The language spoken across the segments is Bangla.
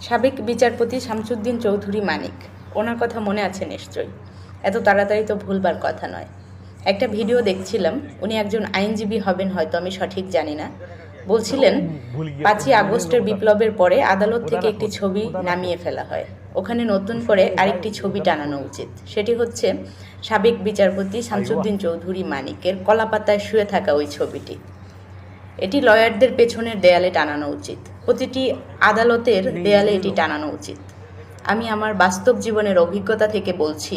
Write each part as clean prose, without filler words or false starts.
সাবেক বিচারপতি শামসুদ্দিন চৌধুরী মানিক, ওনার কথা মনে আছে নিশ্চয়ই। এত তাড়াতাড়ি তো ভুলবার কথা নয়। একটা ভিডিও দেখছিলাম, উনি একজন আইনজীবী হবেন হয়তো, আমি সঠিক জানি না। বলছিলেন 5ই আগস্টের বিপ্লবের পরে আদালত থেকে একটি ছবি নামিয়ে ফেলা হয়, ওখানে নতুন করে আরেকটি ছবি টানানো উচিত। সেটি হচ্ছে সাবেক বিচারপতি শামসুদ্দিন চৌধুরী মানিকের কলাপাতায় শুয়ে থাকা ওই ছবিটি। এটি লয়ারদের পেছনের দেয়ালে টানানো উচিত, প্রতিটি আদালতের দেয়ালে এটি টানানো উচিত। আমি আমার বাস্তব জীবনের অভিজ্ঞতা থেকে বলছি,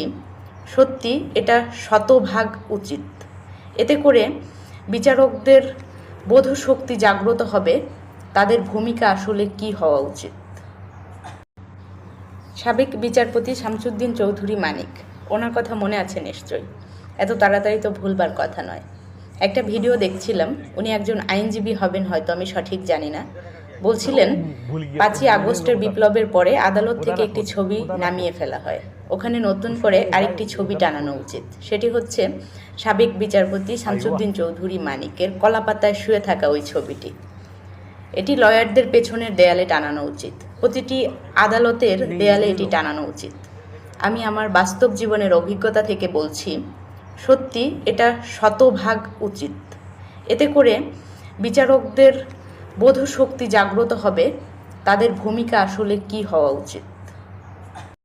সত্যি এটা শতভাগ উচিত। এতে করে বিচারকদের বোধশক্তি জাগ্রত হবে, তাদের ভূমিকা আসলে কি হওয়া উচিত। সাবেক বিচারপতি শামসুদ্দিন চৌধুরী মানিক, ওনার কথা মনে আছে নিশ্চয়ই। এত তাড়াতাড়ি তো ভুলবার কথা নয়। একটা ভিডিও দেখছিলাম, উনি একজন আইনজীবী হবেন হয়তো, আমি সঠিক জানি না। বলছিলেন 5ই আগস্টের বিপ্লবের পরে আদালত থেকে একটি ছবি নামিয়ে ফেলা হয়, ওখানে নতুন করে আরেকটি ছবি টানানো উচিত। সেটি হচ্ছে সাবেক বিচারপতি শামসুদ্দিন চৌধুরী মানিকের কলাপাতায় শুয়ে থাকা ওই ছবিটি। এটি লয়ারদের পেছনের দেয়ালে টানানো উচিত, প্রতিটি আদালতের দেয়ালে এটি টানানো উচিত। আমি আমার বাস্তব জীবনের অভিজ্ঞতা থেকে বলছি, সত্যি এটা শতভাগ উচিত। এতে করে বিচারকদের বোধশক্তি জাগ্রত হবে, তাদের ভূমিকা আসলে কি হওয়া উচিত।